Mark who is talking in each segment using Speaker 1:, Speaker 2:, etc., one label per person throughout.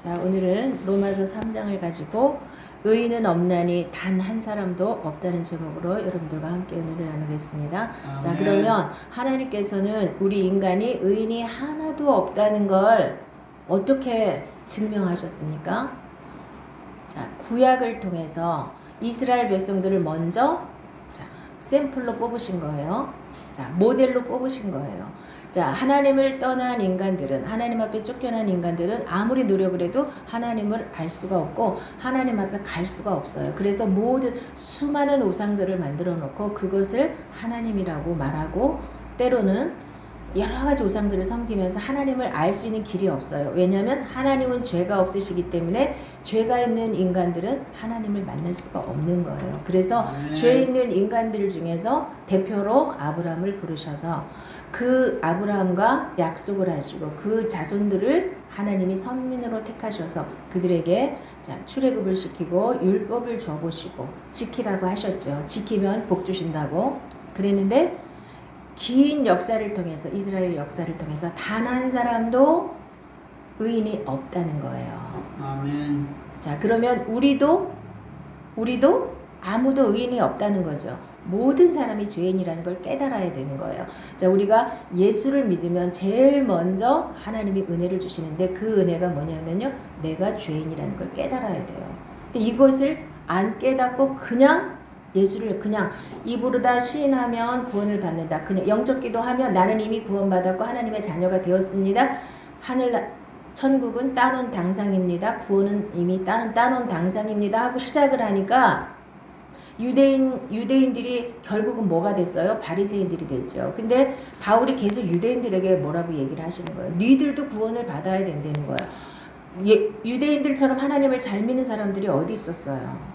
Speaker 1: 자, 오늘은 로마서 3장을 가지고 의인은 없나니 단 한 사람도 없다는 제목으로 여러분들과 함께 은혜를 나누겠습니다.
Speaker 2: 아멘.
Speaker 1: 자, 그러면 하나님께서는 우리 인간이 의인이 하나도 없다는 걸 어떻게 증명하셨습니까? 자, 구약을 통해서 이스라엘 백성들을 먼저 샘플로 뽑으신 거예요. 자, 모델로 뽑으신 거예요. 자, 하나님을 떠난 인간들은, 하나님 앞에 쫓겨난 인간들은 아무리 노력을 해도 하나님을 알 수가 없고 하나님 앞에 갈 수가 없어요. 그래서 모든 수많은 우상들을 만들어 놓고 그것을 하나님이라고 말하고 때로는 여러 가지 우상들을 섬기면서 하나님을 알 수 있는 길이 없어요. 왜냐하면 하나님은 죄가 없으시기 때문에 죄가 있는 인간들은 하나님을 만날 수가 없는 거예요. 그래서 죄 있는 인간들 중에서 대표로 아브라함을 부르셔서 그 아브라함과 약속을 하시고 그 자손들을 하나님이 선민으로 택하셔서 그들에게 출애굽을 시키고 율법을 줘보시고 지키라고 하셨죠. 지키면 복 주신다고 그랬는데 긴 역사를 통해서 이스라엘 역사를 통해서 단 한 사람도 의인이 없다는 거예요.
Speaker 2: 아멘.
Speaker 1: 자, 그러면 우리도 아무도 의인이 없다는 거죠. 모든 사람이 죄인이라는 걸 깨달아야 되는 거예요. 자, 우리가 예수를 믿으면 제일 먼저 하나님이 은혜를 주시는데 그 은혜가 뭐냐면요, 내가 죄인이라는 걸 깨달아야 돼요. 근데 이것을 안 깨닫고 그냥 예수를 그냥 입으로 다 시인하면 구원을 받는다. 그냥 영적 기도하면 나는 이미 구원받았고 하나님의 자녀가 되었습니다. 천국은 따놓은 당상입니다. 구원은 이미 따놓은 당상입니다. 하고 시작을 하니까 유대인들이 결국은 뭐가 됐어요? 바리새인들이 됐죠. 근데 바울이 계속 유대인들에게 뭐라고 얘기를 하시는 거예요? 니들도 구원을 받아야 된다는 거예요. 유대인들처럼 하나님을 잘 믿는 사람들이 어디 있었어요?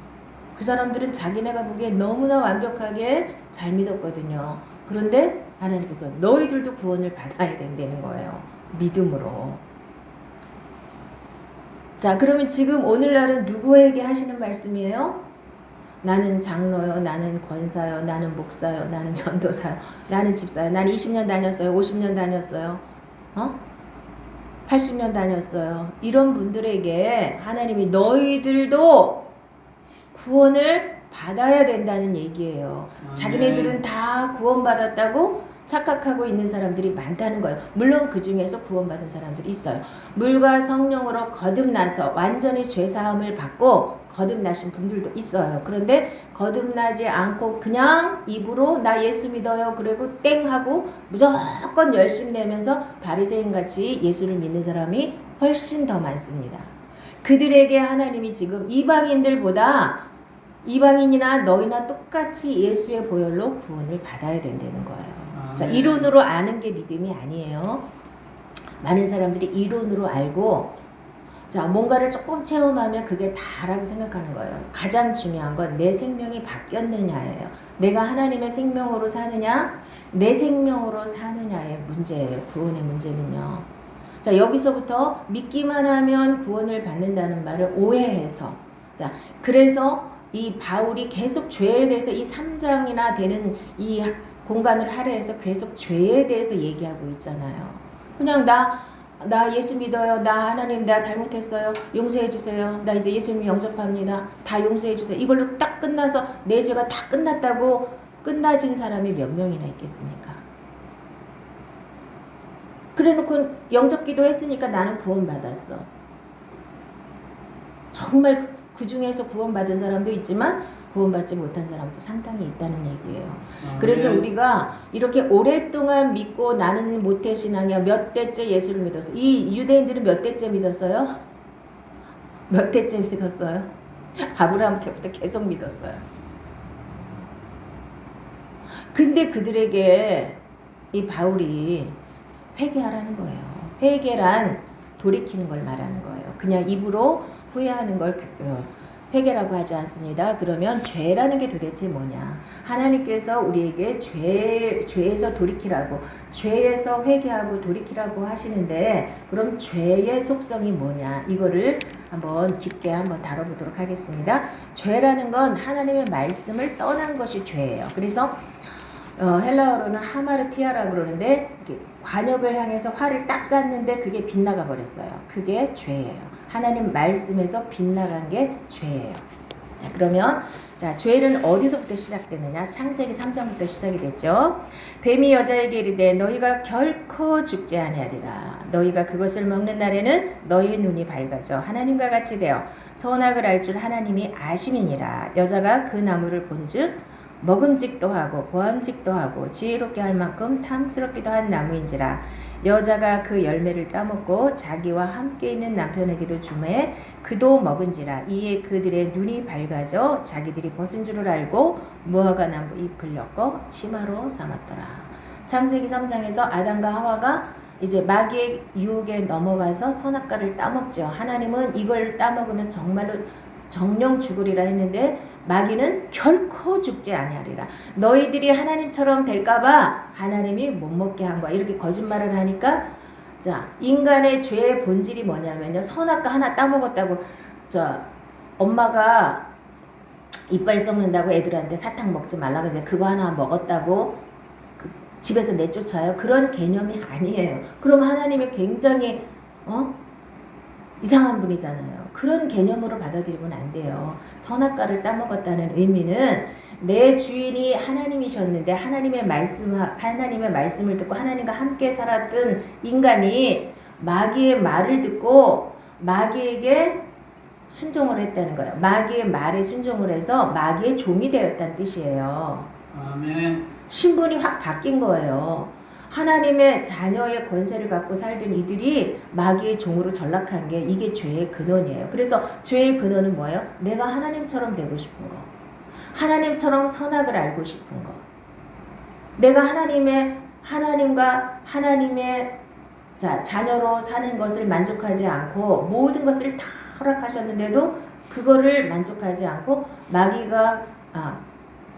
Speaker 1: 그 사람들은 자기네가 보기에 너무나 완벽하게 잘 믿었거든요. 그런데 하나님께서 너희들도 구원을 받아야 된다는 거예요. 믿음으로. 자, 그러면 지금 오늘날은 누구에게 하시는 말씀이에요? 나는 장로요, 나는 권사요, 나는 목사요, 나는 전도사요, 나는 집사요, 나는 20년 다녔어요, 50년 다녔어요, 80년 다녔어요. 이런 분들에게 하나님이 너희들도 구원을 받아야 된다는 얘기예요. 자기네들은 다 구원받았다고 착각하고 있는 사람들이 많다는 거예요. 물론 그 중에서 구원받은 사람들이 있어요. 물과 성령으로 거듭나서 완전히 죄사함을 받고 거듭나신 분들도 있어요. 그런데 거듭나지 않고 그냥 입으로 나 예수 믿어요 그리고 땡 하고 무조건 열심 내면서 바리새인같이 예수를 믿는 사람이 훨씬 더 많습니다. 그들에게 하나님이 지금 이방인이나 너희나 똑같이 예수의 보혈로 구원을 받아야 된다는 거예요. 자, 이론으로 아는 게 믿음이 아니에요. 많은 사람들이 이론으로 알고 뭔가를 조금 체험하면 그게 다라고 생각하는 거예요. 가장 중요한 건 내 생명이 바뀌었느냐예요. 내가 하나님의 생명으로 사느냐, 내 생명으로 사느냐의 문제예요. 구원의 문제는요. 자, 여기서부터 믿기만 하면 구원을 받는다는 말을 오해해서 그래서 이 바울이 계속 죄에 대해서 이 3장이나 되는 이 공간을 할애해서 계속 죄에 대해서 얘기하고 있잖아요. 그냥 나 예수 믿어요. 나 하나님 나 잘못했어요. 용서해 주세요. 나 이제 예수님 영접합니다. 다 용서해 주세요. 이걸로 딱 끝나서 내 죄가 다 끝났다고 끝나진 사람이 몇 명이나 있겠습니까? 그래놓고 영접기도 했으니까 나는 구원받았어. 정말 그 중에서 구원받은 사람도 있지만 구원받지 못한 사람도 상당히 있다는 얘기예요. 그래서 우리가 이렇게 오랫동안 믿고 나는 모태신앙이야. 몇 대째 예수를 믿었어. 이 유대인들은 몇 대째 믿었어요? 몇 대째 믿었어요? 아브라함 때부터 계속 믿었어요. 근데 그들에게 이 바울이 회개하라는 거예요. 회개란 돌이키는 걸 말하는 거예요. 그냥 입으로 후회하는 걸 회개라고 하지 않습니다. 그러면 죄라는 게 도대체 뭐냐? 하나님께서 우리에게 죄에서 돌이키라고, 죄에서 회개하고 돌이키라고 하시는데 그럼 죄의 속성이 뭐냐? 이거를 한번 깊게 한번 다뤄보도록 하겠습니다. 죄라는 건 하나님의 말씀을 떠난 것이 죄예요. 그래서 헬라어로는 하마르티아라고 그러는데 관역을 향해서 활을 딱 쐈는데 그게 빗나가 버렸어요. 그게 죄예요. 하나님 말씀에서 빗나간 게 죄예요. 자, 그러면 자, 죄는 어디서부터 시작되느냐? 창세기 3장부터 시작이 됐죠. 뱀이 여자에게 이르되 너희가 결코 죽지 아니하리라. 너희가 그것을 먹는 날에는 너희 눈이 밝아져 하나님과 같이 되어 선악을 알 줄 하나님이 아심이니라. 여자가 그 나무를 본즉 먹음직도 하고 보암직도 하고 지혜롭게 할 만큼 탐스럽기도 한 나무인지라. 여자가 그 열매를 따먹고 자기와 함께 있는 남편에게도 주매 그도 먹은지라. 이에 그들의 눈이 밝아져 자기들이 벗은 줄을 알고 무화과 나무 잎을 엮어 치마로 삼았더라. 창세기 3장에서 아담과 하와가 이제 마귀의 유혹에 넘어가서 선악과를 따먹죠. 하나님은 이걸 따먹으면 정말로 정령 죽으리라 했는데 마귀는 결코 죽지 아니하리라. 너희들이 하나님처럼 될까봐 하나님이 못 먹게 한 거야. 이렇게 거짓말을 하니까 자, 인간의 죄의 본질이 뭐냐면요. 선악과 하나 따먹었다고 엄마가 이빨 썩는다고 애들한테 사탕 먹지 말라 그러는데 그거 하나 먹었다고 집에서 내쫓아요. 그런 개념이 아니에요. 그럼 하나님이 굉장히 이상한 분이잖아요. 그런 개념으로 받아들이면 안 돼요. 선악과를 따먹었다는 의미는 내 주인이 하나님이셨는데 하나님의 말씀을 듣고 하나님과 함께 살았던 인간이 마귀의 말을 듣고 마귀에게 순종을 했다는 거예요. 마귀의 말에 순종을 해서 마귀의 종이 되었다는 뜻이에요.
Speaker 2: 아멘.
Speaker 1: 신분이 확 바뀐 거예요. 하나님의 자녀의 권세를 갖고 살던 이들이 마귀의 종으로 전락한 게 이게 죄의 근원이에요. 그래서 죄의 근원은 뭐예요? 내가 하나님처럼 되고 싶은 거. 하나님처럼 선악을 알고 싶은 거. 내가 하나님과 하나님의 자녀로 사는 것을 만족하지 않고 모든 것을 다 허락하셨는데도 그거를 만족하지 않고 마귀가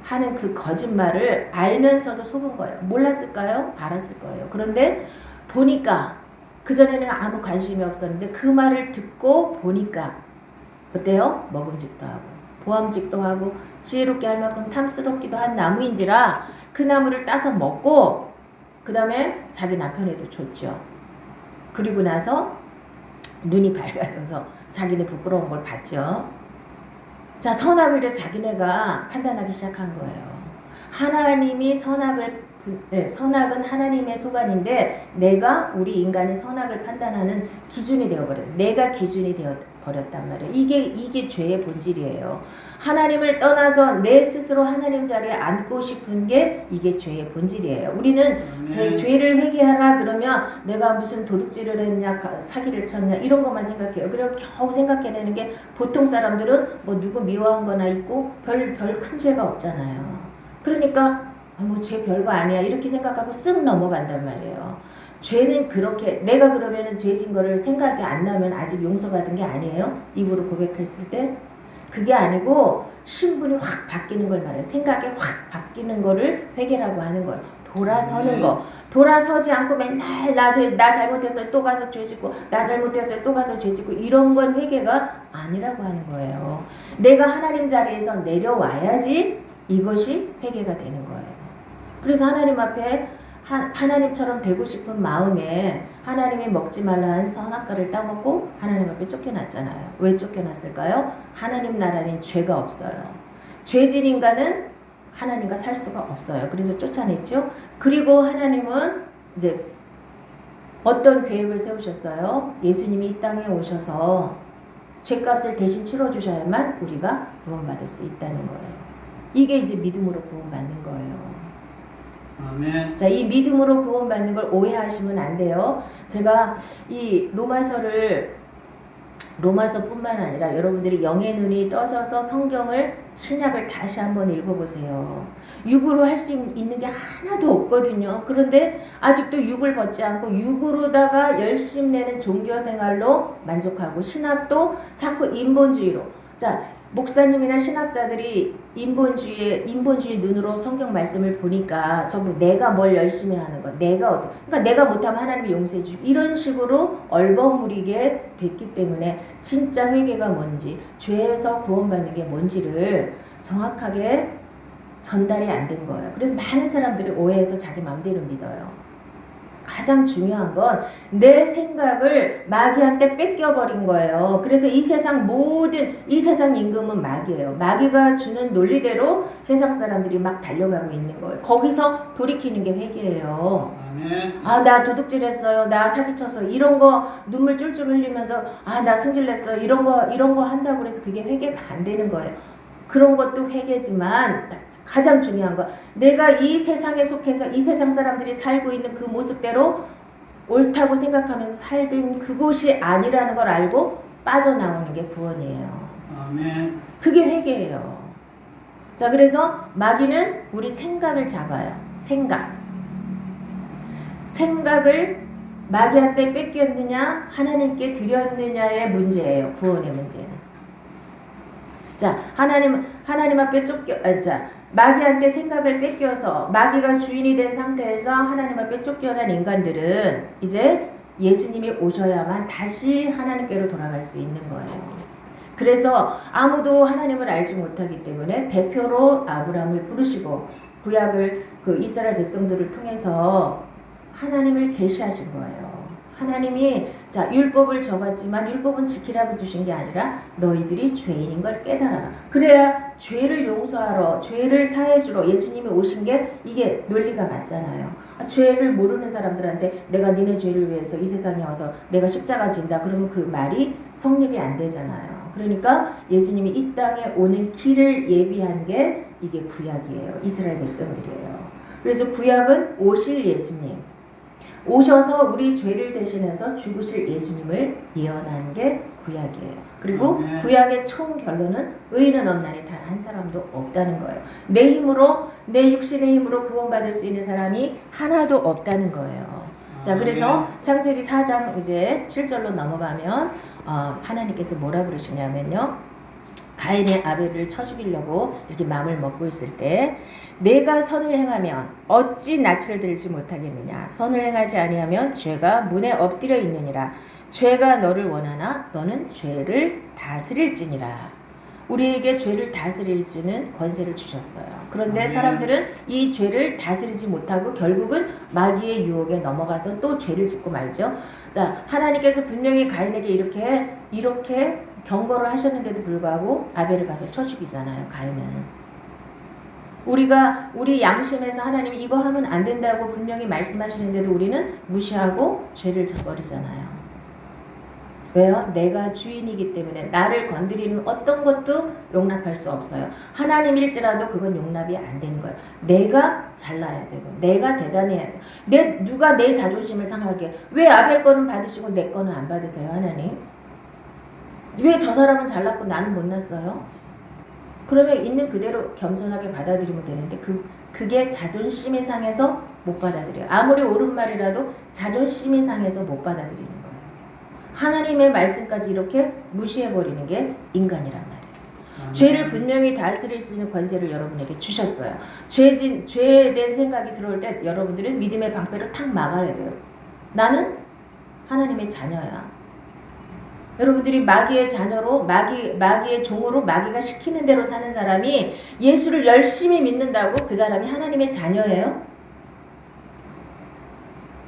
Speaker 1: 하는 그 거짓말을 알면서도 속은 거예요. 몰랐을까요? 알았을 거예요. 그런데 보니까 그전에는 아무 관심이 없었는데 그 말을 듣고 보니까 어때요? 먹음직도 하고 보암직도 하고 지혜롭게 할 만큼 탐스럽기도 한 나무인지라 그 나무를 따서 먹고 그 다음에 자기 남편에도 줬죠. 그리고 나서 눈이 밝아져서 자기네 부끄러운 걸 봤죠. 자, 선악을 이제 자기네가 판단하기 시작한 거예요. 하나님이 선악은 하나님의 소관인데 내가 우리 인간이 선악을 판단하는 기준이 되어버려요. 내가 기준이 되어버렸단 말이에요. 이게 죄의 본질이에요. 하나님을 떠나서 내 스스로 하나님 자리에 앉고 싶은 게 이게 죄의 본질이에요. 우리는 제 죄를 회개하라 그러면 내가 무슨 도둑질을 했냐 사기를 쳤냐 이런 것만 생각해요. 그리고 겨우 생각해내는 게 보통 사람들은 뭐 누구 미워한 거나 있고 별 큰 죄가 없잖아요. 그러니까 뭐 죄 별거 아니야 이렇게 생각하고 쓱 넘어간단 말이에요. 죄는 그렇게 내가 그러면은 죄진 거를 생각이 안 나면 아직 용서받은 게 아니에요. 입으로 고백했을 때 그게 아니고 신분이 확 바뀌는 걸 말해요. 생각이 확 바뀌는 거를 회개라고 하는 거예요. 돌아서는 거. 돌아서지 않고 맨날 나 잘못했어요. 또 가서 죄짓고 나 잘못했어요. 또 가서 죄짓고 이런 건 회개가 아니라고 하는 거예요. 내가 하나님 자리에서 내려와야지 이것이 회개가 되는 거예요. 그래서 하나님 앞에 하나님처럼 되고 싶은 마음에 하나님이 먹지 말라 한 선악과를 따먹고 하나님 앞에 쫓겨났잖아요. 왜 쫓겨났을까요? 하나님 나라는 죄가 없어요. 죄진 인간은 하나님과 살 수가 없어요. 그래서 쫓아냈죠. 그리고 하나님은 이제 어떤 계획을 세우셨어요? 예수님이 이 땅에 오셔서 죄값을 대신 치러주셔야만 우리가 구원받을 수 있다는 거예요. 이게 이제 믿음으로 구원받는 거예요.
Speaker 2: 아멘.
Speaker 1: 자, 이 믿음으로 구원받는 걸 오해하시면 안 돼요. 제가 이 로마서뿐만 아니라 여러분들이 영의 눈이 떠져서 성경을 신약을 다시 한번 읽어보세요. 육으로 할 수 있는 게 하나도 없거든요. 그런데 아직도 육을 벗지 않고 육으로다가 열심 내는 종교생활로 만족하고 신학도 자꾸 인본주의로. 자, 목사님이나 신학자들이 인본주의 눈으로 성경 말씀을 보니까 전부 내가 뭘 열심히 하는 거, 그러니까 내가 못하면 하나님이 용서해 주시고 이런 식으로 얼버무리게 됐기 때문에 진짜 회개가 뭔지, 죄에서 구원받는 게 뭔지를 정확하게 전달이 안 된 거예요. 그래서 많은 사람들이 오해해서 자기 마음대로 믿어요. 가장 중요한 건 내 생각을 마귀한테 뺏겨버린 거예요. 그래서 이 세상 임금은 마귀예요. 마귀가 주는 논리대로 세상 사람들이 막 달려가고 있는 거예요. 거기서 돌이키는 게 회개예요.
Speaker 2: 아멘.
Speaker 1: 아, 나 도둑질했어요. 나 사기쳤어. 이런 거 눈물 쫄쫄 흘리면서 아, 나 승질냈어. 이런 거 한다고 그래서 그게 회개가 안 되는 거예요. 그런 것도 회개지만 가장 중요한 거 내가 이 세상에 속해서 이 세상 사람들이 살고 있는 그 모습대로 옳다고 생각하면서 살던 그곳이 아니라는 걸 알고 빠져나오는 게 구원이에요.
Speaker 2: 아멘.
Speaker 1: 그게 회개예요. 자, 그래서 마귀는 우리 생각을 잡아요. 생각을 마귀한테 뺏겼느냐 하나님께 드렸느냐의 문제예요. 구원의 문제는. 자, 하나님 앞에 마귀한테 생각을 뺏겨서 마귀가 주인이 된 상태에서 하나님 앞에 쫓겨난 인간들은 이제 예수님이 오셔야만 다시 하나님께로 돌아갈 수 있는 거예요. 그래서 아무도 하나님을 알지 못하기 때문에 대표로 아브라함을 부르시고 구약을 그 이스라엘 백성들을 통해서 하나님을 계시하신 거예요. 하나님이 율법을 줘봤지만 율법은 지키라고 주신 게 아니라 너희들이 죄인인 걸 깨달아라. 그래야 죄를 용서하러 죄를 사해주러 예수님이 오신 게 이게 논리가 맞잖아요. 죄를 모르는 사람들한테 내가 니네 죄를 위해서 이 세상에 와서 내가 십자가 진다 그러면 그 말이 성립이 안 되잖아요. 그러니까 예수님이 이 땅에 오는 길을 예비한 게 이게 구약이에요. 이스라엘 백성들이에요. 그래서 구약은 오실 예수님 오셔서 우리 죄를 대신해서 죽으실 예수님을 예언한 게 구약이에요. 그리고 구약의 총 결론은 의인은 없나니 단 한 사람도 없다는 거예요. 내 힘으로 내 육신의 힘으로 구원받을 수 있는 사람이 하나도 없다는 거예요. 자, 그래서 창세기 4장 이제 7절로 넘어가면 하나님께서 뭐라 그러시냐면요. 가인의 아벨을 쳐 죽이려고 이렇게 마음을 먹고 있을 때 내가 선을 행하면 어찌 낯을 들지 못하겠느냐. 선을 행하지 아니하면 죄가 문에 엎드려 있느니라. 죄가 너를 원하나 너는 죄를 다스릴지니라. 우리에게 죄를 다스릴 수 있는 권세를 주셨어요. 그런데 사람들은 이 죄를 다스리지 못하고 결국은 마귀의 유혹에 넘어가서 또 죄를 짓고 말죠. 자, 하나님께서 분명히 가인에게 이렇게 경고를 하셨는데도 불구하고 아벨을 가서 쳐 죽이잖아요. 가인은. 우리 양심에서 하나님이 이거 하면 안 된다고 분명히 말씀하시는데도 우리는 무시하고 죄를 져버리잖아요. 왜요? 내가 주인이기 때문에 나를 건드리는 어떤 것도 용납할 수 없어요. 하나님일지라도 그건 용납이 안 되는 거예요. 내가 잘나야 되고 내가 대단해야 돼. 누가 내 자존심을 상하게 왜 아벨 거는 받으시고 내 거는 안 받으세요? 하나님? 왜 저 사람은 잘났고 나는 못났어요? 그러면 있는 그대로 겸손하게 받아들이면 되는데 그게 자존심이 상해서 못 받아들여요. 아무리 옳은 말이라도 자존심이 상해서 못 받아들이는 거예요. 하나님의 말씀까지 이렇게 무시해버리는 게 인간이란 말이에요. 죄를 분명히 다스릴 수 있는 권세를 여러분에게 주셨어요. 죄된 생각이 들어올 때 여러분들은 믿음의 방패로 탁 막아야 돼요. 나는 하나님의 자녀야. 여러분들이 마귀의 자녀로 마귀의 종으로 마귀가 시키는 대로 사는 사람이 예수를 열심히 믿는다고 그 사람이 하나님의 자녀예요?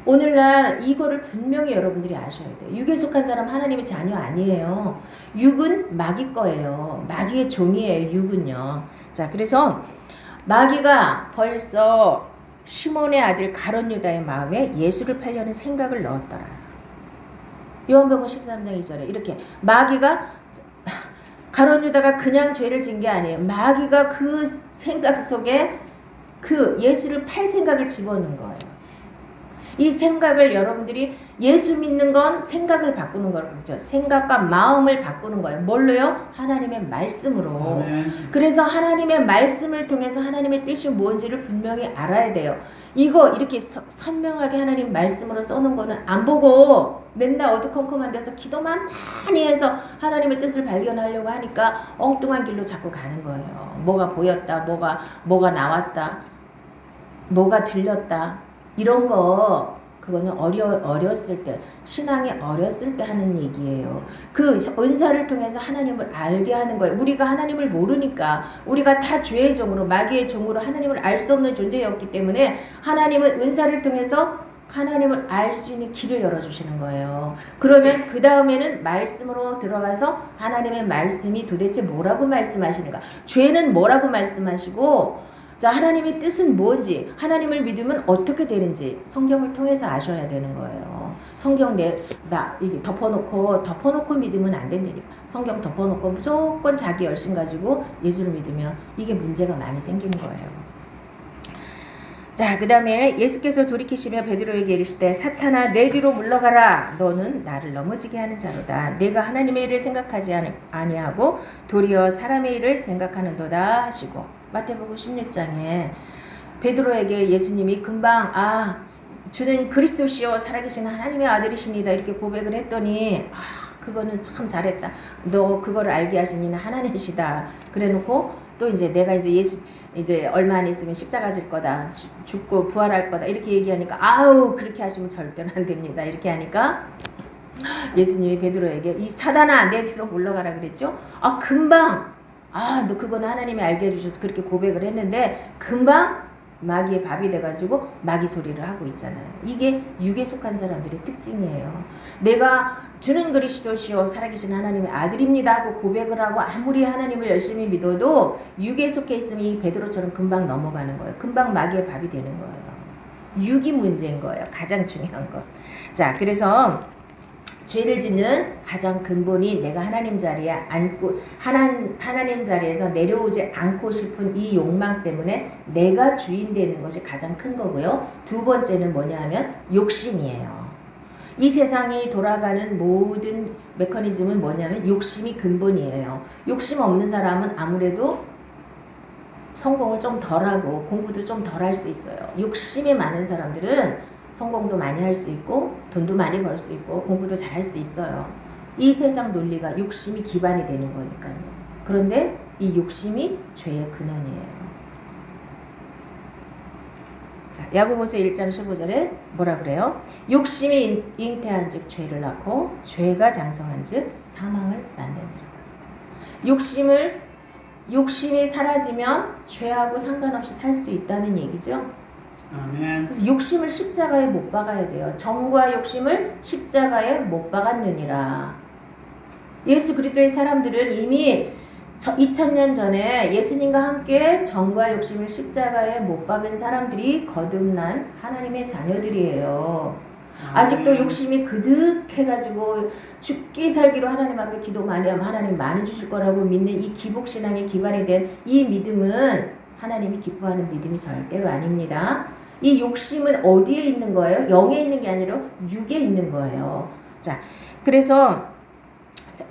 Speaker 1: 오늘날 이거를 분명히 여러분들이 아셔야 돼요. 육에 속한 사람 하나님의 자녀 아니에요. 육은 마귀 거예요. 마귀의 종이에요. 육은요. 자, 그래서 마귀가 벌써 시몬의 아들 가룟 유다의 마음에 예수를 팔려는 생각을 넣었더라. 요한복음 13장 2절에 이렇게 마귀가 가룟 유다가 그냥 죄를 진 게 아니에요. 마귀가 그 생각 속에 그 예수를 팔 생각을 집어넣은 거예요. 이 생각을 여러분들이 예수 믿는 건 생각을 바꾸는 거죠. 생각과 마음을 바꾸는 거예요. 뭘로요? 하나님의 말씀으로.
Speaker 2: 아멘.
Speaker 1: 그래서 하나님의 말씀을 통해서 하나님의 뜻이 뭔지를 분명히 알아야 돼요. 이거 이렇게 선명하게 하나님 말씀으로 써놓은 거는 안 보고 맨날 어두컴컴한 데서 기도만 많이 해서 하나님의 뜻을 발견하려고 하니까 엉뚱한 길로 자꾸 가는 거예요. 뭐가 보였다, 뭐가 나왔다, 뭐가 들렸다. 이런 거 그거는 어렸을 때 신앙이 어렸을 때 하는 얘기예요. 그 은사를 통해서 하나님을 알게 하는 거예요. 우리가 하나님을 모르니까 우리가 다 죄의 종으로 마귀의 종으로 하나님을 알 수 없는 존재였기 때문에 하나님은 은사를 통해서 하나님을 알 수 있는 길을 열어주시는 거예요. 그러면 그 다음에는 말씀으로 들어가서 하나님의 말씀이 도대체 뭐라고 말씀하시는가, 죄는 뭐라고 말씀하시고, 자, 하나님의 뜻은 뭔지, 하나님을 믿으면 어떻게 되는지 성경을 통해서 아셔야 되는 거예요. 성경 이게 덮어놓고 믿으면 안 된다니까. 성경 덮어놓고 무조건 자기 열심 가지고 예수를 믿으면 이게 문제가 많이 생기는 거예요. 자, 그 다음에 예수께서 돌이키시며 베드로에게 이르시되 사탄아 내 뒤로 물러가라. 너는 나를 넘어지게 하는 자로다. 내가 하나님의 일을 생각하지 아니하고 도리어 사람의 일을 생각하는도다 하시고, 마태복음 16장에 베드로에게 예수님이 금방 주는 그리스도시요 살아계신 하나님의 아들이십니다 이렇게 고백을 했더니 그거는 참 잘했다. 너 그거를 알게 하신 이는 하나님이시다. 그래놓고 또 이제 내가 이제 얼마 안 있으면 십자가 질 거다. 죽고 부활할 거다. 이렇게 얘기하니까 그렇게 하시면 절대로 안 됩니다. 이렇게 하니까 예수님이 베드로에게 이 사단아 내 뒤로 물러가라 그랬죠. 금방 너 그거는 하나님이 알게 해주셔서 그렇게 고백을 했는데 금방 마귀의 밥이 돼가지고 마귀 소리를 하고 있잖아요. 이게 육에 속한 사람들의 특징이에요. 내가 주는 그리스도시요 살아계신 하나님의 아들입니다 하고 고백을 하고 아무리 하나님을 열심히 믿어도 육에 속해 있으면 이 베드로처럼 금방 넘어가는 거예요. 금방 마귀의 밥이 되는 거예요. 육이 문제인 거예요. 가장 중요한 것. 자, 그래서 죄를 짓는 가장 근본이 내가 하나님 자리에 앉고 하나님 자리에서 내려오지 않고 싶은 이 욕망 때문에 내가 주인 되는 것이 가장 큰 거고요. 두 번째는 뭐냐 하면 욕심이에요. 이 세상이 돌아가는 모든 메커니즘은 뭐냐면 욕심이 근본이에요. 욕심 없는 사람은 아무래도 성공을 좀 덜하고 공부도 좀 덜 할 수 있어요. 욕심이 많은 사람들은 성공도 많이 할 수 있고 돈도 많이 벌 수 있고 공부도 잘 할 수 있어요. 이 세상 논리가 욕심이 기반이 되는 거니까요. 그런데 이 욕심이 죄의 근원이에요. 자, 야고보서 1장 15절에 뭐라 그래요? 욕심이 잉태한 즉 죄를 낳고 죄가 장성한 즉 사망을 낳느니라. 욕심이 사라지면 죄하고 상관없이 살 수 있다는 얘기죠.
Speaker 2: 아멘.
Speaker 1: 그래서 욕심을 십자가에 못 박아야 돼요. 정과 욕심을 십자가에 못 박았느니라. 예수 그리스도의 사람들은 이미 2000년 전에 예수님과 함께 정과 욕심을 십자가에 못 박은 사람들이 거듭난 하나님의 자녀들이에요. 아직도 욕심이 그득해가지고 죽기 살기로 하나님 앞에 기도 많이 하면 하나님 많이 주실 거라고 믿는 이 기복신앙에 기반이 된 이 믿음은 하나님이 기뻐하는 믿음이 절대로 아닙니다. 이 욕심은 어디에 있는 거예요? 영에 있는 게 아니라 육에 있는 거예요. 자, 그래서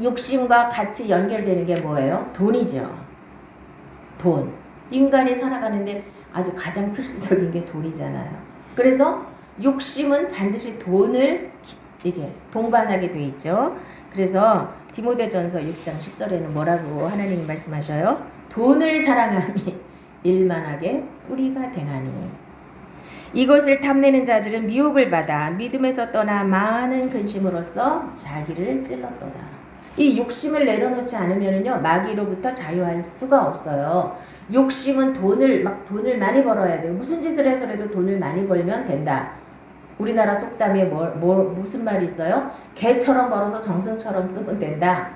Speaker 1: 욕심과 같이 연결되는 게 뭐예요? 돈이죠. 돈. 인간이 살아가는데 아주 가장 필수적인 게 돈이잖아요. 그래서 욕심은 반드시 돈을 이게 동반하게 돼 있죠. 그래서 디모데전서 6장 10절에는 뭐라고 하나님이 말씀하셔요? 돈을 사랑함이 일만하게 뿌리가 되나니 이것을 탐내는 자들은 미혹을 받아 믿음에서 떠나 많은 근심으로써 자기를 찔렀도다. 이 욕심을 내려놓지 않으면요 마귀로부터 자유할 수가 없어요. 욕심은 돈을 많이 벌어야 돼요. 무슨 짓을 해서라도 돈을 많이 벌면 된다. 우리나라 속담에 무슨 말이 있어요? 개처럼 벌어서 정승처럼 쓰면 된다.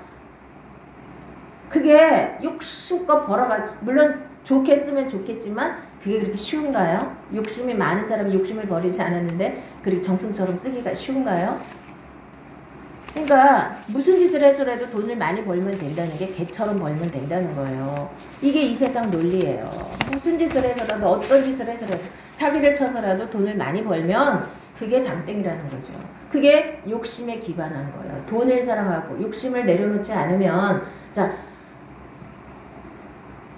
Speaker 1: 그게 욕심껏 벌어가 물론 좋게 쓰면 좋겠지만 그게 그렇게 쉬운가요? 욕심이 많은 사람이 욕심을 버리지 않았는데 그렇게 정승처럼 쓰기가 쉬운가요? 그러니까 무슨 짓을 해서라도 돈을 많이 벌면 된다는 게 개처럼 벌면 된다는 거예요. 이게 이 세상 논리예요. 무슨 짓을 해서라도 어떤 짓을 해서라도 사기를 쳐서라도 돈을 많이 벌면 그게 장땡이라는 거죠. 그게 욕심에 기반한 거예요. 돈을 사랑하고 욕심을 내려놓지 않으면 자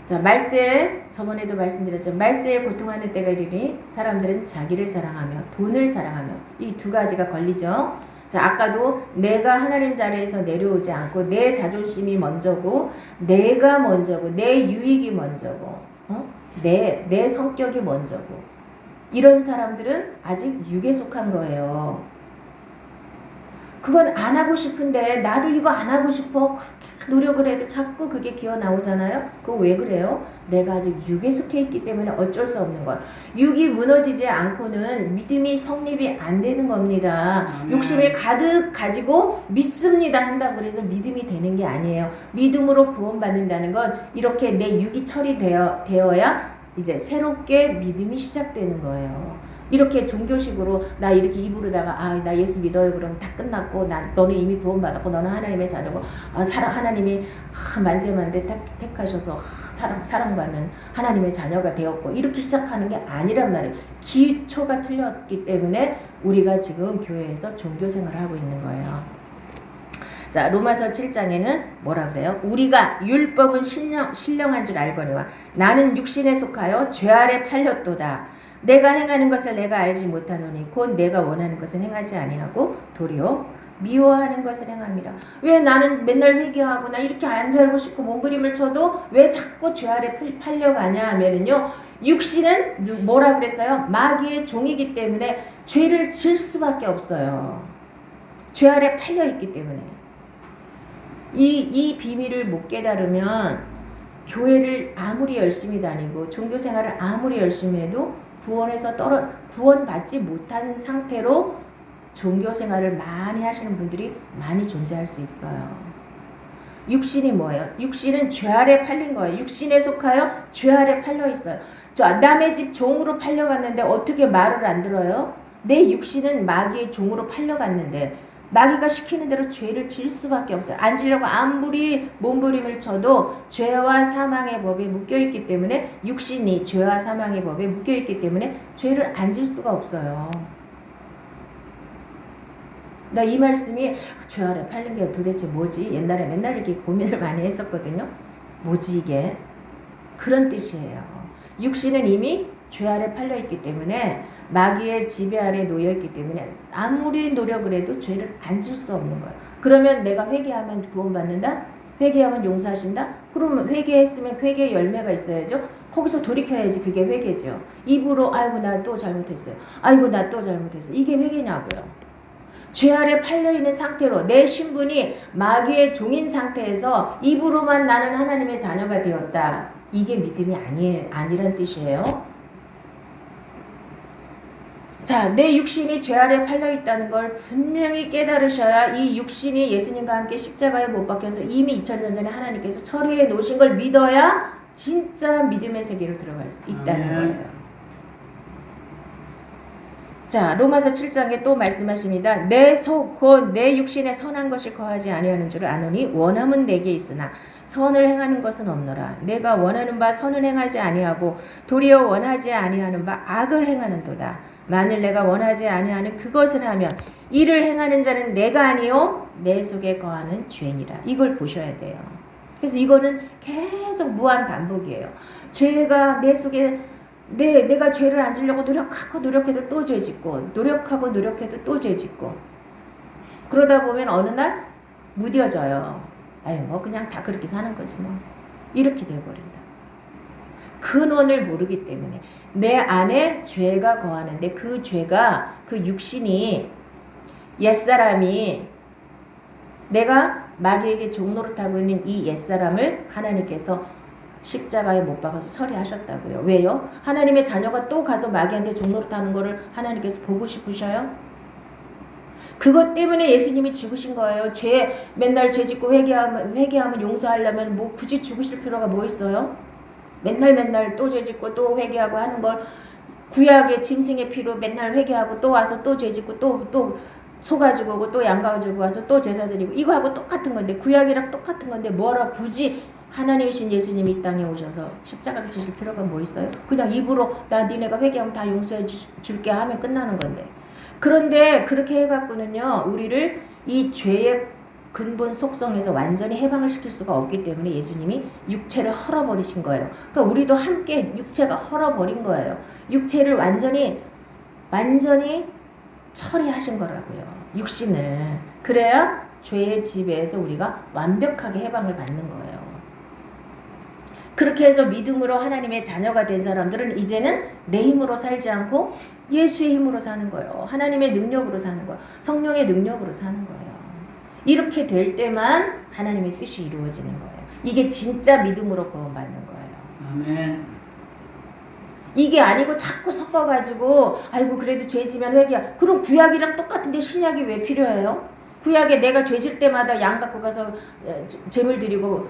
Speaker 1: 말세에 저번에도 말씀드렸죠. 말세에 고통하는 때가 이르니 사람들은 자기를 사랑하며 돈을 사랑하며 이 두 가지가 걸리죠. 자, 아까도 내가 하나님 자리에서 내려오지 않고 내 자존심이 먼저고 내가 먼저고 내 유익이 먼저고 내 성격이 먼저고 이런 사람들은 아직 육에 속한 거예요. 그건 안 하고 싶은데 나도 이거 안 하고 싶어. 그렇게 노력을 해도 자꾸 그게 기어 나오잖아요. 그거 왜 그래요? 내가 아직 육에 속해 있기 때문에 어쩔 수 없는 거야. 육이 무너지지 않고는 믿음이 성립이 안 되는 겁니다. 욕심을 가득 가지고 믿습니다 한다고 그래서 믿음이 되는 게 아니에요. 믿음으로 구원받는다는 건 이렇게 내 육이 처리되어야 이제 새롭게 믿음이 시작되는 거예요. 이렇게 종교식으로 나 이렇게 입으로다가 나 예수 믿어요 그럼 다 끝났고 너는 이미 구원받았고 너는 하나님의 자녀고 하나님이 만세만대 택하셔서 사랑받는 하나님의 자녀가 되었고 이렇게 시작하는 게 아니란 말이에요. 기초가 틀렸기 때문에 우리가 지금 교회에서 종교생활을 하고 있는 거예요. 자, 로마서 7장에는 뭐라 그래요? 우리가 율법은 신령한 줄 알거니와 나는 육신에 속하여 죄 아래 팔렸도다. 내가 행하는 것을 내가 알지 못하노니 곧 내가 원하는 것은 행하지 아니하고 도리어 미워하는 것을 행함이라. 왜 나는 맨날 회개하고 나 이렇게 안 살고 싶고 몸 그림을 쳐도 왜 자꾸 죄 아래 팔려가냐 하면은요. 육신은 뭐라 그랬어요? 마귀의 종이기 때문에 죄를 질 수밖에 없어요. 죄 아래 팔려있기 때문에. 이 비밀을 못 깨달으면 교회를 아무리 열심히 다니고 종교생활을 아무리 열심히 해도 구원받지 못한 상태로 종교생활을 많이 하시는 분들이 많이 존재할 수 있어요. 육신이 뭐예요? 육신은 죄 아래 팔린 거예요. 육신에 속하여 죄 아래 팔려 있어요. 남의 집 종으로 팔려갔는데 어떻게 말을 안 들어요? 내 육신은 마귀의 종으로 팔려갔는데 마귀가 시키는 대로 죄를 질 수밖에 없어요. 안 지려고 아무리 몸부림을 쳐도 죄와 사망의 법에 묶여있기 때문에 육신이 죄와 사망의 법에 묶여있기 때문에 죄를 안 질 수가 없어요. 나 이 말씀이 죄 아래 팔린 게 도대체 뭐지? 옛날에 맨날 이렇게 고민을 많이 했었거든요. 뭐지 이게? 그런 뜻이에요. 육신은 이미 죄 아래 팔려있기 때문에 마귀의 지배 아래 놓여있기 때문에 아무리 노력을 해도 죄를 안 질 수 없는 거예요. 그러면 내가 회개하면 구원받는다? 회개하면 용서하신다? 그러면 회개했으면 회개의 열매가 있어야죠. 거기서 돌이켜야지 그게 회개죠. 입으로 아이고 나 또 잘못했어요. 아이고 나 또 잘못했어요. 이게 회개냐고요. 죄 아래 팔려있는 상태로 내 신분이 마귀의 종인 상태에서 입으로만 나는 하나님의 자녀가 되었다. 이게 믿음이 아니란 뜻이에요. 자, 내 육신이 죄 아래 팔려있다는 걸 분명히 깨달으셔야 이 육신이 예수님과 함께 십자가에 못 박혀서 이미 2000년 전에 하나님께서 처리해 놓으신 걸 믿어야 진짜 믿음의 세계로 들어갈 수 있다는 거예요. 자, 로마서 7장에 또 말씀하십니다. 내 속 곧 내 육신에 선한 것이 거하지 아니하는 줄 아노니 원함은 내게 있으나 선을 행하는 것은 없노라. 내가 원하는 바 선을 행하지 아니하고 도리어 원하지 아니하는 바 악을 행하는도다. 만일 내가 원하지 아니하는 그것을 하면 이를 행하는 자는 내가 아니요 내 속에 거하는 죄니라. 이걸 보셔야 돼요. 그래서 이거는 계속 무한 반복이에요. 죄가 내 속에 내가 죄를 안 지려고 노력해도 또 죄 짓고 노력하고 노력해도 또 죄 짓고 그러다 보면 어느 날 무뎌져요. 아유 뭐 그냥 다 그렇게 사는 거지 뭐 이렇게 돼버린다. 근원을 모르기 때문에 내 안에 죄가 거하는데 그 죄가 그 육신이 옛사람이 내가 마귀에게 종노릇하고 있는 이 옛사람을 하나님께서 십자가에 못 박아서 처리하셨다고요. 왜요? 하나님의 자녀가 또 가서 마귀한테 종노릇하는 거를 하나님께서 보고 싶으셔요? 그것 때문에 예수님이 죽으신 거예요. 맨날 죄 짓고 회개하면 용서하려면 뭐 굳이 죽으실 필요가 뭐 있어요? 맨날 또 죄 짓고 또 회개하고 하는 걸 구약의 짐승의 피로 맨날 회개하고 또 와서 또 죄 짓고 또 소 가지고 오고 또 양 가지고 와서 또 제사 드리고 이거하고 똑같은 건데 구약이랑 똑같은 건데 뭐라 굳이 하나님이신 예수님이 이 땅에 오셔서 십자가를 지실 필요가 뭐 있어요? 그냥 입으로 나 니네가 회개하면 다 용서해 줄게 하면 끝나는 건데. 그런데 그렇게 해갖고는요 우리를 이 죄의 근본 속성에서 완전히 해방을 시킬 수가 없기 때문에 예수님이 육체를 헐어버리신 거예요. 그러니까 우리도 함께 육체가 헐어버린 거예요. 육체를 완전히 처리하신 거라고요. 육신을. 그래야 죄의 지배에서 우리가 완벽하게 해방을 받는 거예요. 그렇게 해서 믿음으로 하나님의 자녀가 된 사람들은 이제는 내 힘으로 살지 않고 예수의 힘으로 사는 거예요. 하나님의 능력으로 사는 거예요. 성령의 능력으로 사는 거예요. 이렇게 될 때만 하나님의 뜻이 이루어지는 거예요. 이게 진짜 믿음으로 구원받는 거예요.
Speaker 2: 아멘.
Speaker 1: 이게 아니고 자꾸 섞어가지고 아이고 그래도 죄지면 회개야. 그럼 구약이랑 똑같은데 신약이 왜 필요해요? 구약에 내가 죄질 때마다 양 갖고 가서 제물 드리고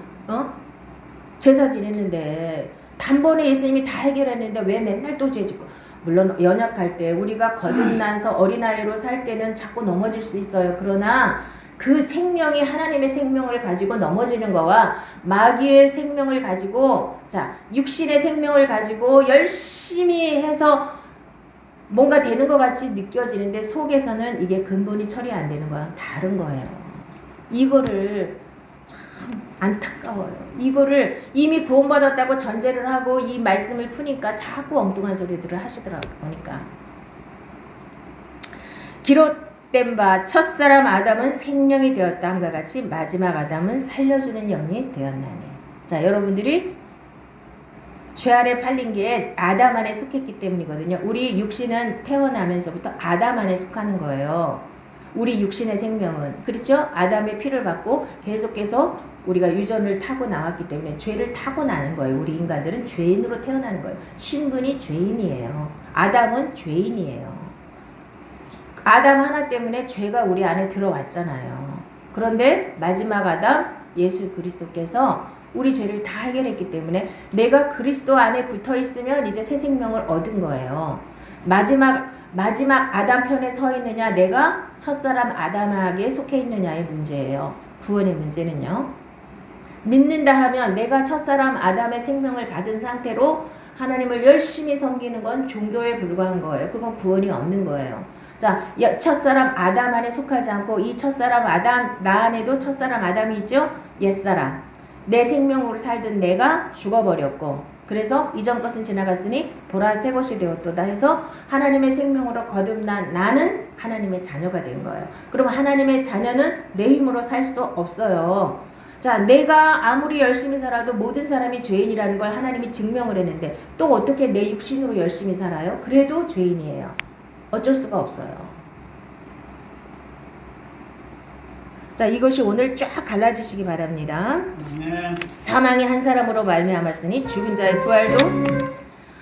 Speaker 1: 제사 지냈는데 단번에 예수님이 다 해결했는데 왜 맨날 또 죄짓고. 물론 연약할 때 우리가 거듭나서 어린아이로 살 때는 자꾸 넘어질 수 있어요. 그러나 그 생명이 하나님의 생명을 가지고 넘어지는 거와 마귀의 생명을 가지고 육신의 생명을 가지고 열심히 해서 뭔가 되는 것 같이 느껴지는데 속에서는 이게 근본이 처리 안 되는 거랑 다른 거예요. 이거를 참 안타까워요. 이거를 이미 구원받았다고 전제를 하고 이 말씀을 푸니까 자꾸 엉뚱한 소리들을 하시더라고요. 보니까 기록된 바 첫사람 아담은 생명이 되었다 함과 같이 마지막 아담은 살려주는 영이 되었나니. 자, 여러분들이 죄 아래 팔린 게 아담 안에 속했기 때문이거든요. 우리 육신은 태어나면서부터 아담 안에 속하는 거예요. 우리 육신의 생명은 그렇죠? 아담의 피를 받고 계속해서 우리가 유전을 타고 나왔기 때문에 죄를 타고 나는 거예요. 우리 인간들은 죄인으로 태어나는 거예요. 신분이 죄인이에요. 아담은 죄인이에요. 아담 하나 때문에 죄가 우리 안에 들어왔잖아요. 그런데 마지막 아담 예수 그리스도께서 우리 죄를 다 해결했기 때문에 내가 그리스도 안에 붙어 있으면 이제 새 생명을 얻은 거예요. 마지막 아담 편에 서 있느냐, 내가 첫사람 아담에게 속해 있느냐의 문제예요. 구원의 문제는요. 믿는다 하면 내가 첫사람 아담의 생명을 받은 상태로 하나님을 열심히 섬기는 건 종교에 불과한 거예요. 그건 구원이 없는 거예요. 자, 첫사람 아담 안에 속하지 않고 이 첫사람 아담, 나 안에도 첫사람 아담이 있죠? 옛사람. 내 생명으로 살던 내가 죽어버렸고 그래서 이전 것은 지나갔으니 보라 새 것이 되었도다 해서 하나님의 생명으로 거듭난 나는 하나님의 자녀가 된 거예요. 그럼 하나님의 자녀는 내 힘으로 살 수 없어요. 자, 내가 아무리 열심히 살아도 모든 사람이 죄인이라는 걸 하나님이 증명을 했는데 또 어떻게 내 육신으로 열심히 살아요? 그래도 죄인이에요. 어쩔 수가 없어요. 자, 이것이 오늘 쫙 갈라지시기 바랍니다.
Speaker 2: 아멘.
Speaker 1: 사망이 한 사람으로 말미암았으니 죽은 자의 부활도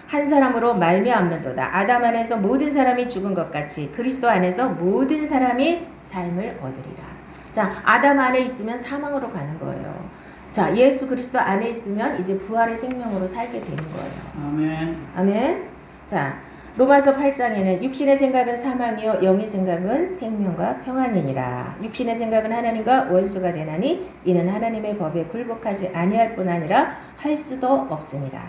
Speaker 1: 한 사람으로 말미암는도다. 아담 안에서 모든 사람이 죽은 것 같이 그리스도 안에서 모든 사람이 삶을 얻으리라. 자, 아담 안에 있으면 사망으로 가는 거예요. 자, 예수 그리스도 안에 있으면 이제 부활의 생명으로 살게 되는 거예요.
Speaker 2: 아멘.
Speaker 1: 아멘. 자, 로마서 8장에는 육신의 생각은 사망이요 영의 생각은 생명과 평안이니라. 육신의 생각은 하나님과 원수가 되나니 이는 하나님의 법에 굴복하지 아니할 뿐 아니라 할 수도 없습니다.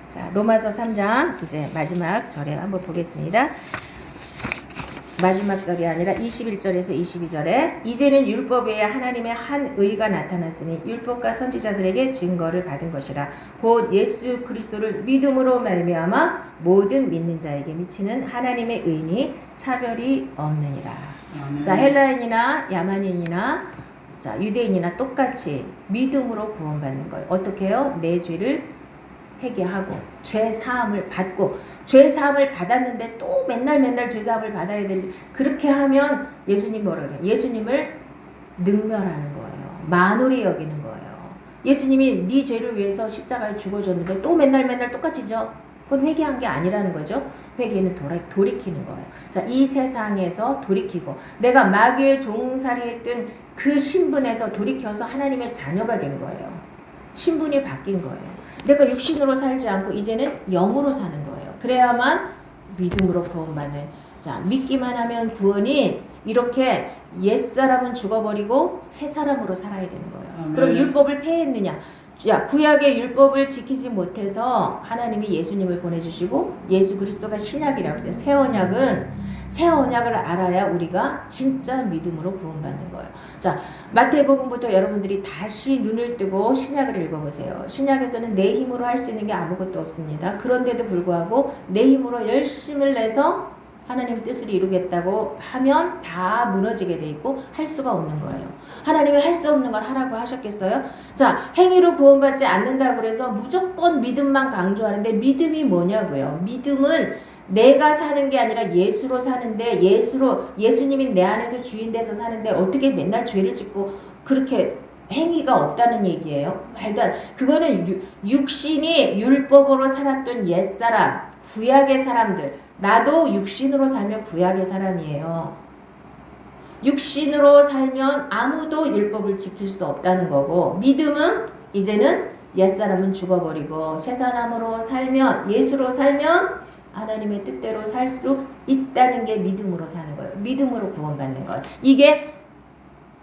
Speaker 1: 자, 로마서 3장 이제 마지막 절에 한번 보겠습니다. 마지막 절이 아니라 21절에서 22절에 이제는 율법 외에 하나님의 한 의가 나타났으니 율법과 선지자들에게 증거를 받은 것이라. 곧 예수 그리스도를 믿음으로 말미암아 모든 믿는 자에게 미치는 하나님의 의니 차별이 없느니라.
Speaker 2: 아멘.
Speaker 1: 자, 헬라인이나 야만인이나 자, 유대인이나 똑같이 믿음으로 구원받는 거예요. 어떻게 해요? 내 죄를 회개하고 죄 사함을 받고 죄 사함을 받았는데 또 맨날 죄 사함을 받아야 될 그렇게 하면 예수님 뭐라 그래요? 예수님을 능멸하는 거예요. 만홀히 여기는 거예요. 예수님이 네 죄를 위해서 십자가에 죽어줬는데 또 맨날 똑같이죠. 그건 회개한 게 아니라는 거죠. 회개는 돌이키는 거예요. 자, 이 세상에서 돌이키고 내가 마귀의 종살이했던 그 신분에서 돌이켜서 하나님의 자녀가 된 거예요. 신분이 바뀐 거예요. 내가 육신으로 살지 않고 이제는 영으로 사는 거예요. 그래야만 믿음으로 구원받는. 자, 믿기만 하면 구원이 이렇게 옛사람은 죽어버리고 새 사람으로 살아야 되는 거예요.
Speaker 2: 아멘.
Speaker 1: 그럼 율법을 폐했느냐? 야, 구약의 율법을 지키지 못해서 하나님이 예수님을 보내주시고 예수 그리스도가 신약이라고 그래요. 새 언약을 알아야 우리가 진짜 믿음으로 구원받는 거예요. 자, 마태복음부터 여러분들이 다시 눈을 뜨고 신약을 읽어보세요. 신약에서는 내 힘으로 할 수 있는 게 아무것도 없습니다. 그런데도 불구하고 내 힘으로 열심을 내서 하나님의 뜻을 이루겠다고 하면 다 무너지게 돼 있고 할 수가 없는 거예요. 하나님이 할 수 없는 걸 하라고 하셨겠어요? 자, 행위로 구원받지 않는다고 그래서 무조건 믿음만 강조하는데 믿음이 뭐냐고요? 믿음은 내가 사는 게 아니라 예수로 사는데 예수님이 내 안에서 주인 돼서 사는데 어떻게 맨날 죄를 짓고 그렇게 행위가 없다는 얘기예요. 말도 안, 그거는 육신이 율법으로 살았던 옛사람, 구약의 사람들. 나도 육신으로 살면 구약의 사람이에요. 육신으로 살면 아무도 율법을 지킬 수 없다는 거고, 믿음은 이제는 옛사람은 죽어버리고 새 사람으로 살면, 예수로 살면 하나님의 뜻대로 살 수 있다는 게 믿음으로 사는 거예요. 믿음으로 구원받는 거예요. 이게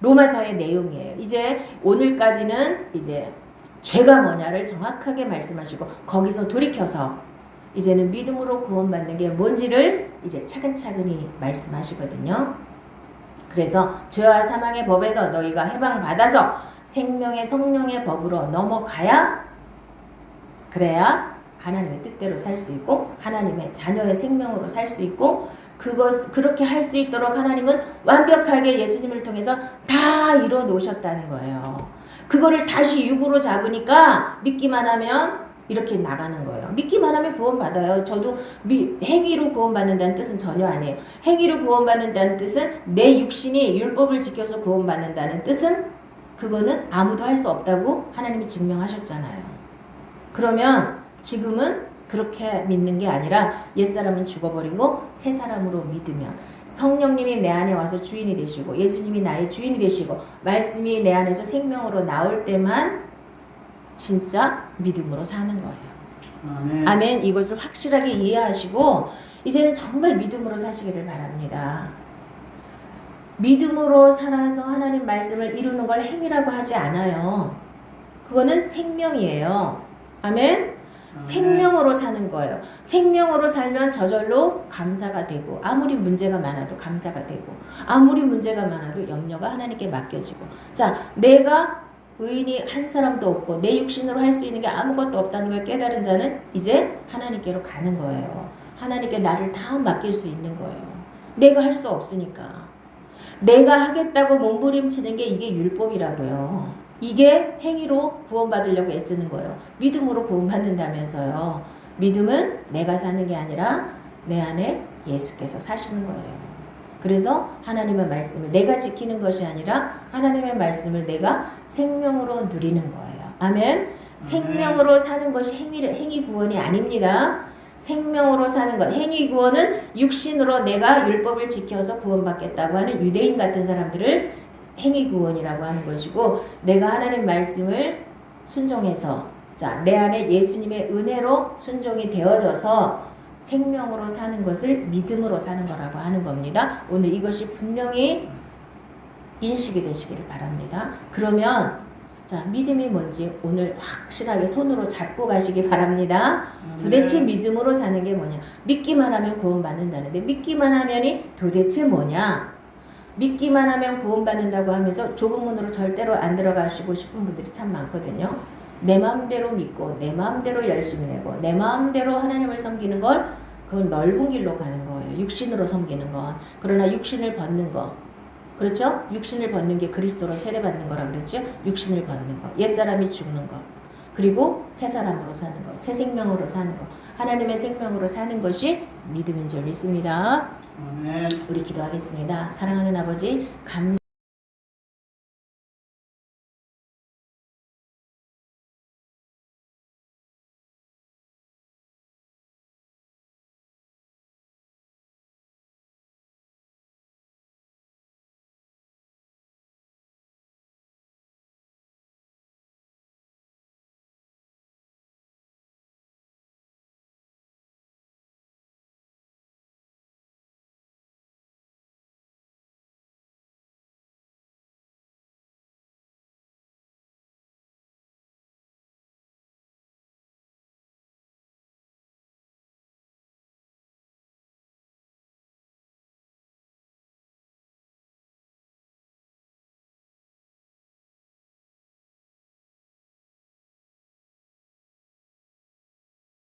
Speaker 1: 로마서의 내용이에요. 이제 오늘까지는 이제 죄가 뭐냐를 정확하게 말씀하시고 거기서 돌이켜서 이제는 믿음으로 구원받는 게 뭔지를 이제 차근차근히 말씀하시거든요. 그래서 죄와 사망의 법에서 너희가 해방받아서 생명의 성령의 법으로 넘어가야, 그래야 하나님의 뜻대로 살 수 있고 하나님의 자녀의 생명으로 살 수 있고, 그렇게 할 수 있도록 하나님은 완벽하게 예수님을 통해서 다 이루어 놓으셨다는 거예요. 그거를 다시 육으로 잡으니까 믿기만 하면 이렇게 나가는 거예요. 믿기만 하면 구원받아요. 저도 행위로 구원받는다는 뜻은 전혀 아니에요. 행위로 구원받는다는 뜻은 내 육신이 율법을 지켜서 구원받는다는 뜻은, 그거는 아무도 할 수 없다고 하나님이 증명하셨잖아요. 그러면 지금은 그렇게 믿는 게 아니라 옛사람은 죽어버리고 새 사람으로 믿으면 성령님이 내 안에 와서 주인이 되시고 예수님이 나의 주인이 되시고 말씀이 내 안에서 생명으로 나올 때만 진짜 믿음으로 사는 거예요.
Speaker 2: 아멘.
Speaker 1: 아멘. 이것을 확실하게 이해하시고 이제는 정말 믿음으로 사시기를 바랍니다. 믿음으로 살아서 하나님 말씀을 이루는 걸 행위라고 하지 않아요. 그거는 생명이에요. 아멘. 생명으로 사는 거예요. 생명으로 살면 저절로 감사가 되고, 아무리 문제가 많아도 감사가 되고, 아무리 문제가 많아도 염려가 하나님께 맡겨지고. 자, 내가 의인이 한 사람도 없고 내 육신으로 할 수 있는 게 아무것도 없다는 걸 깨달은 자는 이제 하나님께로 가는 거예요. 하나님께 나를 다 맡길 수 있는 거예요. 내가 할 수 없으니까. 내가 하겠다고 몸부림치는 게 이게 율법이라고요. 이게 행위로 구원받으려고 애쓰는 거예요. 믿음으로 구원받는다면서요. 믿음은 내가 사는 게 아니라 내 안에 예수께서 사시는 거예요. 그래서 하나님의 말씀을 내가 지키는 것이 아니라 하나님의 말씀을 내가 생명으로 누리는 거예요. 아멘. 생명으로 사는 것이 행위 구원이 아닙니다. 생명으로 사는 것, 행위 구원은 육신으로 내가 율법을 지켜서 구원받겠다고 하는 유대인 같은 사람들을 행위 구원이라고 하는 것이고, 내가 하나님 말씀을 순종해서, 자, 내 안에 예수님의 은혜로 순종이 되어져서 생명으로 사는 것을 믿음으로 사는 거라고 하는 겁니다. 오늘 이것이 분명히 인식이 되시기를 바랍니다. 그러면 자, 믿음이 뭔지 오늘 확실하게 손으로 잡고 가시기 바랍니다. 도대체 믿음으로 사는 게 뭐냐? 믿기만 하면 구원받는다는데 믿기만 하면이 도대체 뭐냐? 믿기만 하면 구원받는다고 하면서 좁은 문으로 절대로 안 들어가시고 싶은 분들이 참 많거든요. 내 마음대로 믿고 내 마음대로 열심히 내고 내 마음대로 하나님을 섬기는 걸, 그건 넓은 길로 가는 거예요. 육신으로 섬기는 건. 그러나 육신을 벗는 거, 그렇죠? 육신을 벗는 게 그리스도로 세례받는 거라 그랬죠? 육신을 벗는 거, 옛사람이 죽는 거, 그리고 새 사람으로 사는 거, 새 생명으로 사는 거, 하나님의 생명으로 사는 것이 믿음인 줄 믿습니다.
Speaker 2: 아멘.
Speaker 1: 우리 기도하겠습니다. 사랑하는 아버지,